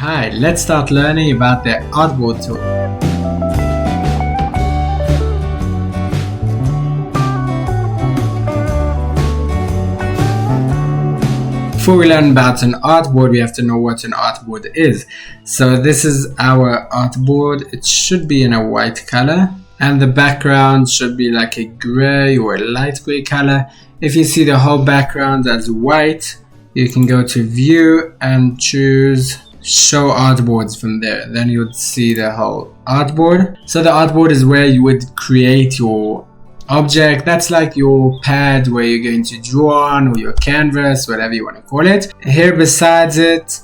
Hi, let's start learning about the Artboard tool. Before we learn about an artboard, we have to know what an artboard is. So this is our artboard. It should be in a white color, and the background should be like a gray or a light gray color. If you see the whole background as white, you can go to view and choose show artboards from there. Then you would see the whole artboard. So the artboard is where you would create your object. That's like your pad where you're going to draw on, or your canvas, whatever you want to call it. Here besides it,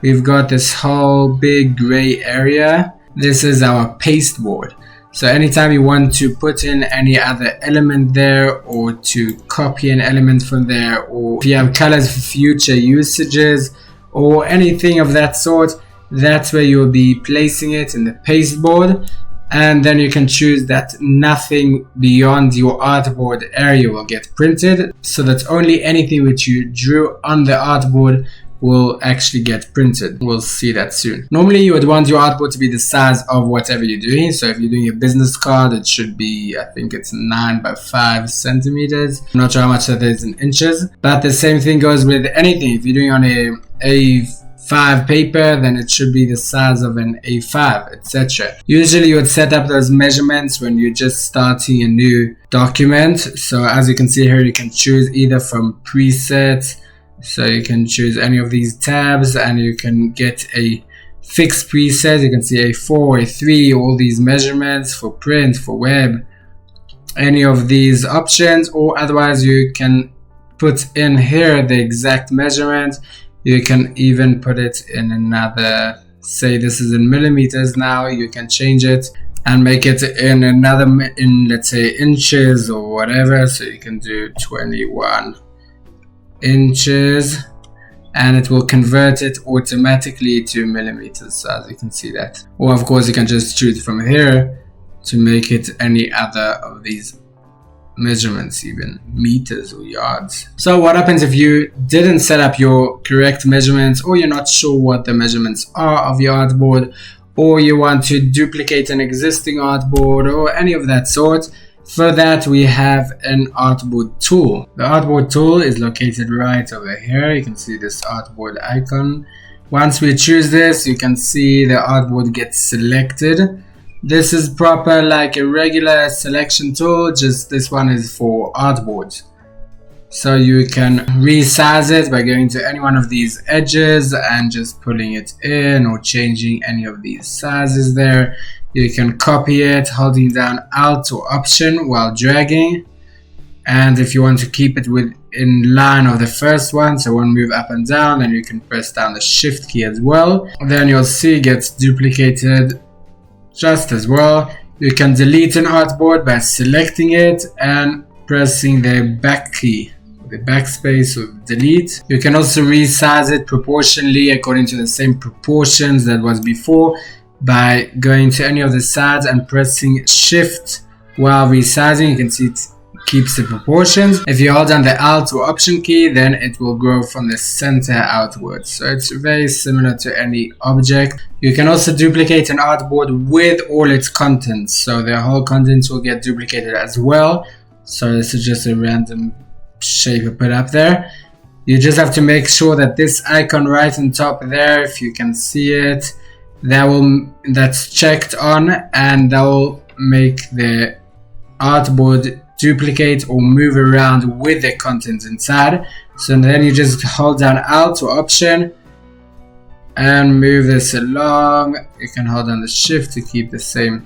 we've got this whole big gray area. This is our pasteboard. So anytime you want to put in any other element there, or to copy an element from there, or if you have colors for future usages or anything of that sort, that's where you'll be placing it in the pasteboard. And then you can choose that nothing beyond your artboard area will get printed, so that only anything which you drew on the artboard will actually get printed. We'll see that soon. Normally you would want your artboard to be the size of whatever you're doing. So if you're doing a business card, it should be, I think it's 9 by 5 centimeters. I'm not sure how much that is in inches, but the same thing goes with anything. If you're doing on a A5 paper, then it should be the size of an A5, etc. Usually you would set up those measurements when you're just starting a new document. So as you can see here, you can choose either from presets. So you can choose any of these tabs and you can get a fixed preset. You can see A4, A3, all these measurements for print, for web, any of these options, or otherwise you can put in here the exact measurement. You can even put it in another, say this is in millimeters now, you can change it and make it in another, in let's say inches or whatever. So you can do 21 inches and it will convert it automatically to millimeters, so as you can see that. Or of course you can just choose from here to make it any other of these measurements, even meters or yards. So what happens if you didn't set up your correct measurements, or you're not sure what the measurements are of your artboard, or you want to duplicate an existing artboard or any of that sort? For that we have an Artboard tool. The Artboard tool is located right over here. You can see this artboard icon. Once we choose this, you can see the artboard gets selected. This is proper like a regular selection tool, just this one is for artboards. So you can resize it by going to any one of these edges and just pulling it in, or changing any of these sizes there. You can copy it holding down Alt or Option while dragging. And if you want to keep it in line of the first one, so one move up and down, then you can press down the Shift key as well. Then you'll see it gets duplicated just as well. You can delete an artboard by selecting it and pressing the back key, the backspace or delete. You can also resize it proportionally according to the same proportions that was before, by going to any of the sides and pressing Shift while resizing. You can see it keeps the proportions. If you hold down the Alt or Option key, then it will grow from the center outwards. So it's very similar to any object. You can also duplicate an artboard with all its contents, so the whole contents will get duplicated as well. So this is just a random shape I put up there. You just have to make sure that this icon right on top there, if you can see it, that's checked on, and that will make the artboard duplicate or move around with the contents inside. So then you just hold down Alt or Option and move this along. You can hold down the Shift to keep the same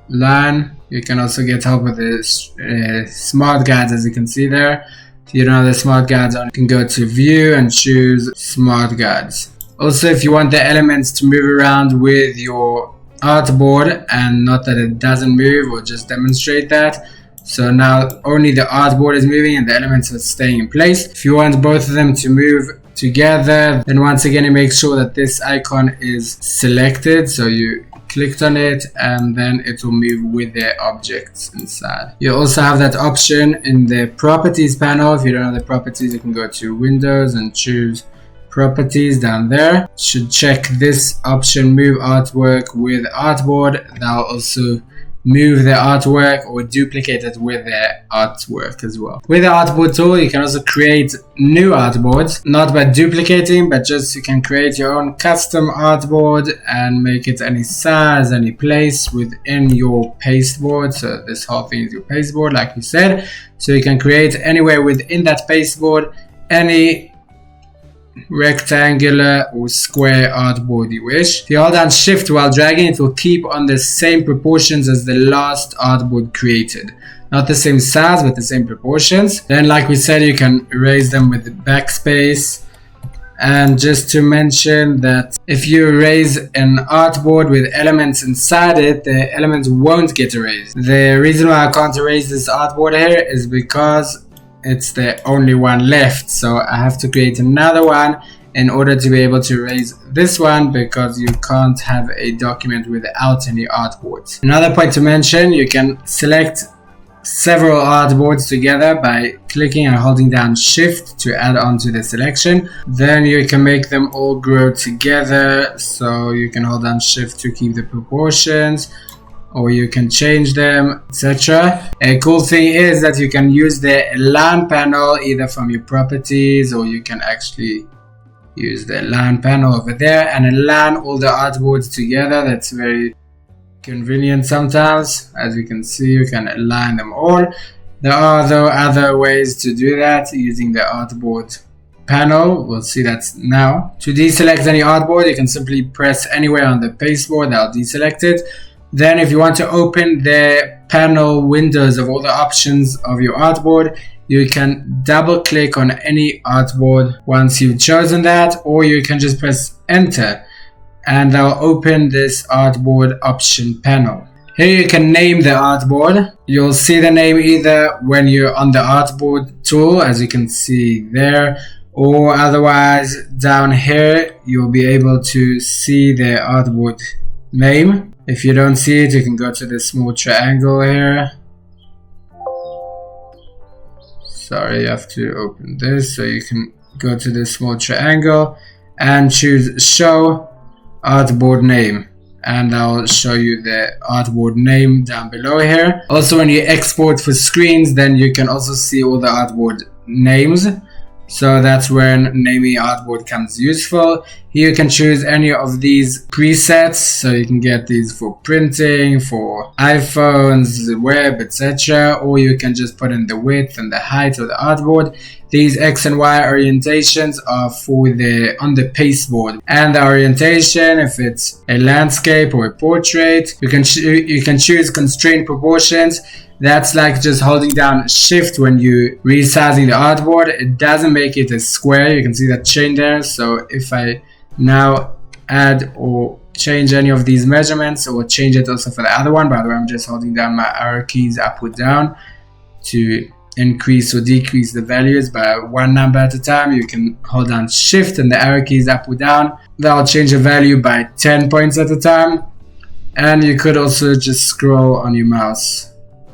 line. You can also get help with the smart guides, as you can see there. If you don't have the smart guides on, you can go to View and choose Smart Guides. Also, if you want the elements to move around with your artboard and not that it doesn't move, or just demonstrate that. So now only the artboard is moving and the elements are staying in place. If you want both of them to move together, then once again you make sure that this icon is selected. So you clicked on it and then it will move with the objects inside. You also have that option in the properties panel. If you don't know the properties, you can go to Windows and choose properties down there. Should check this option, move artwork with artboard. That'll also move the artwork or duplicate it with the artwork as well. With the Artboard tool, you can also create new artboards, not by duplicating, but just you can create your own custom artboard and make it any size, any place within your pasteboard. So this whole thing is your pasteboard, like we said. So you can create anywhere within that pasteboard any rectangular or square artboard you wish. If you hold down shift while dragging, it will keep on the same proportions as the last artboard created. Not the same size, but the same proportions. Then, like we said, you can erase them with the backspace. And just to mention that if you erase an artboard with elements inside it, the elements won't get erased. The reason why I can't erase this artboard here is because it's the only one left, so I have to create another one in order to be able to erase this one, because you can't have a document without any artboards. Another point to mention, you can select several artboards together by clicking and holding down shift to add on to the selection. Then you can make them all grow together, so you can hold down shift to keep the proportions, or you can change them, etc. A cool thing is that you can use the align panel either from your properties, or you can actually use the align panel over there and align all the artboards together. That's very convenient sometimes. As you can see, you can align them all. There are though other ways to do that using the artboard panel. We'll see that now. To deselect any artboard, you can simply press anywhere on the pasteboard. That'll deselect it. Then if you want to open the panel windows of all the options of your artboard, you can double click on any artboard once you've chosen that, or you can just press enter and that'll open this artboard option panel. Here you can name the artboard. You'll see the name either when you're on the Artboard tool, as you can see there, or otherwise down here you'll be able to see the artboard name. If you don't see it, you can go to the small triangle here. Sorry, you have to open this. So you can go to the small triangle and choose show artboard name, and I'll show you the artboard name down below here. Also, when you export for screens, then you can also see all the artboard names. So that's when naming artboard comes useful. Here you can choose any of these presets, so you can get these for printing, for iPhones, the web, etc. Or you can just put in the width and the height of the artboard. These X and Y orientations are for on the pasteboard, and the orientation, if it's a landscape or a portrait, you can choose constraint proportions. That's like just holding down shift when you resizing the artboard. It doesn't make it a square. You can see that chain there. So if I now add or change any of these measurements, or change it also for the other one, by the way, I'm just holding down my arrow keys up or down to increase or decrease the values by one number at a time. You can hold down shift and the arrow keys up or down. That'll change the value by 10 points at a time. And you could also just scroll on your mouse.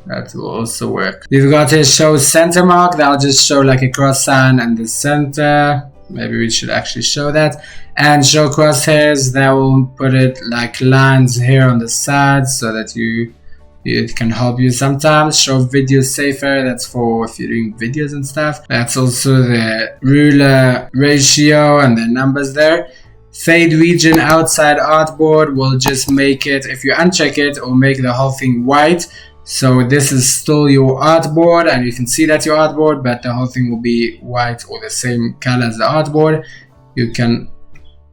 That will also work. We've got here show center mark. That'll just show like a cross sign and the center. Maybe we should actually show that. And show crosshairs, that will put it like lines here on the sides so that it can help you sometimes. Show video safer, that's for if you're doing videos and stuff. That's also the ruler ratio and the numbers there. Fade region outside artboard will just make it, if you uncheck it, it will make the whole thing white. So this is still your artboard, and you can see that's your artboard, but the whole thing will be white or the same color as the artboard. You can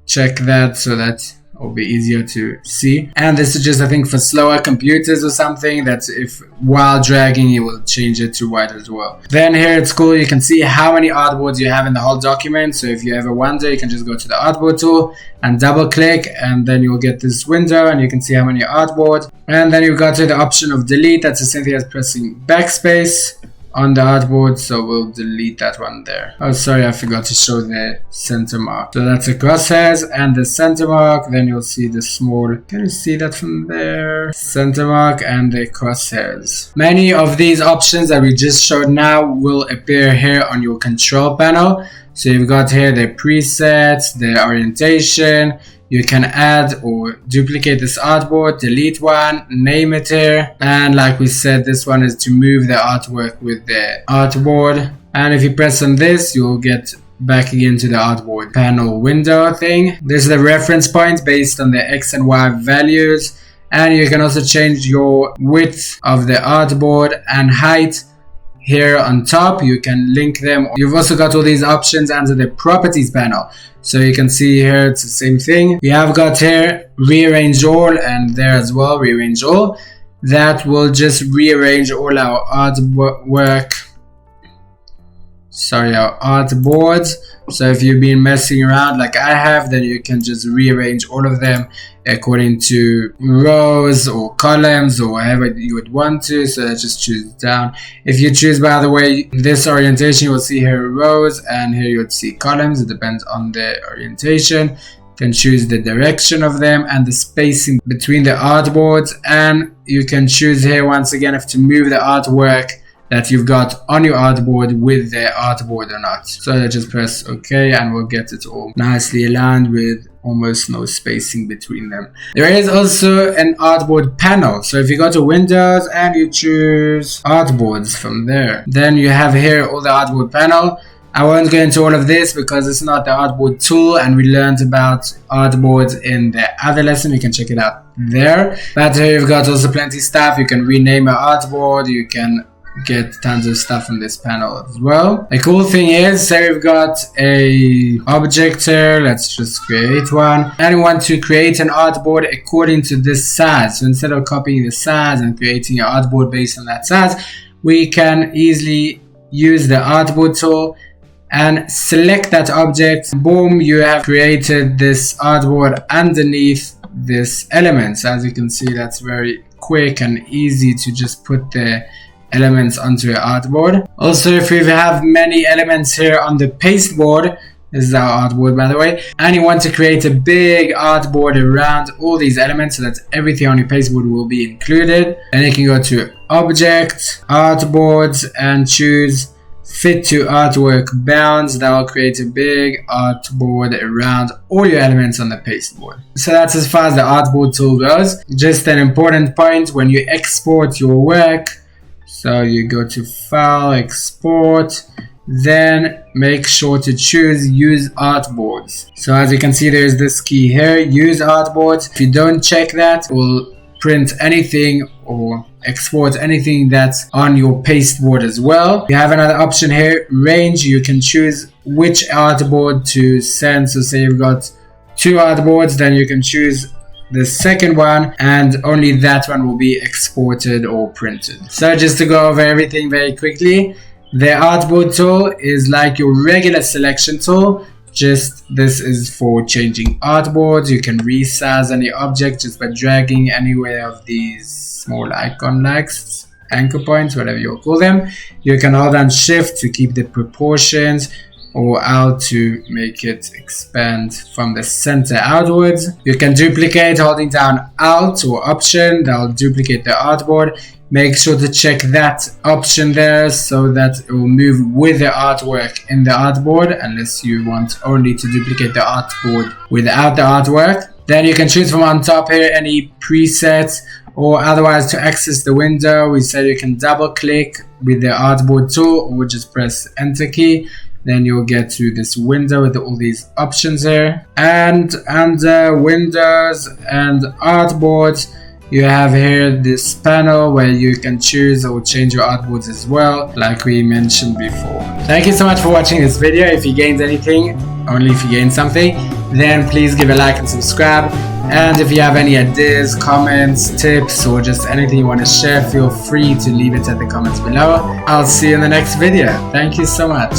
check that so that it will be easier to see. And this is just, I think, for slower computers or something, that's if while dragging you will change it to white as well. Then here it's cool, you can see how many artboards you have in the whole document. So if you ever wonder, you can just go to the Artboard tool and double click, and then you'll get this window and you can see how many artboards. And then you've got to the option of delete. That's the same thing as pressing backspace on the artboard, so we'll delete that one there. Oh, sorry, I forgot to show the center mark. So that's the crosshairs and the center mark. Then you'll see the small, can you see that from there? Center mark and the crosshairs. Many of these options that we just showed now will appear here on your control panel. So you've got here the presets, the orientation. You can add or duplicate this artboard, delete one, name it here, and like we said, this one is to move the artwork with the artboard. And if you press on this, you'll get back again to the artboard panel window thing. This is the reference point based on the X and Y values, and you can also change your width of the artboard and height. Here on top, you can link them. You've also got all these options under the properties panel. So you can see here, it's the same thing. We have got here rearrange all, and there as well, rearrange all. That will just rearrange all our artwork. Sorry, our artboards. So if you've been messing around like I have, then you can just rearrange all of them according to rows or columns or whatever you would want to. So just choose down. If you choose, by the way, this orientation, you will see here rows, and here you would see columns. It depends on the orientation. You can choose the direction of them and the spacing between the artboards, and you can choose here once again if to move the artwork that you've got on your artboard with the artboard or not. So just press OK, and we'll get it all nicely aligned with almost no spacing between them. There is also an artboard panel. So if you go to Windows and you choose Artboards from there, then you have here all the artboard panel. I won't go into all of this because it's not the Artboard tool, and we learned about artboards in the other lesson. You can check it out there. But here you've got also plenty of stuff. You can rename an artboard. You can get tons of stuff from this panel as well. The cool thing is, say we've got a Objector, let's just create one, and we want to create an artboard according to this size. So instead of copying the size and creating an artboard based on that size, we can easily use the Artboard tool and select that object. Boom, you have created this artboard underneath this element. So as you can see, that's very quick and easy to just put the elements onto your artboard. Also, if you have many elements here on the pasteboard, this is our artboard by the way, and you want to create a big artboard around all these elements so that everything on your pasteboard will be included, then you can go to Object, Artboards, and choose Fit to Artwork Bounds. That will create a big artboard around all your elements on the pasteboard. So that's as far as the Artboard tool goes. Just an important point when you export your work, so you go to File, Export, then make sure to choose Use Artboards. So as you can see, there's this key here, Use Artboards. If you don't check that, it will print anything or export anything that's on your pasteboard as well. You have another option here, Range. You can choose which artboard to send. So say you've got 2 artboards, then you can choose the second one, and only that one will be exported or printed. So just to go over everything very quickly, the Artboard tool is like your regular selection tool, just this is for changing artboards. You can resize any object just by dragging anywhere of these small icon legs, anchor points, whatever you call them. You can hold down Shift to keep the proportions, or Alt to make it expand from the center outwards. You can duplicate holding down Alt or Option, that will duplicate the artboard. Make sure to check that option there so that it will move with the artwork in the artboard, unless you want only to duplicate the artboard without the artwork. Then you can choose from on top here any presets, or otherwise to access the window, we said you can double click with the Artboard tool or just press Enter key. Then you'll get to this window with all these options here. And under Windows and Artboards, you have here this panel where you can choose or change your artboards as well, like we mentioned before. Thank you so much for watching this video. If you gained anything, only if you gained something, then please give a like and subscribe. And if you have any ideas, comments, tips, or just anything you want to share, feel free to leave it at the comments below. I'll see you in the next video. Thank you so much.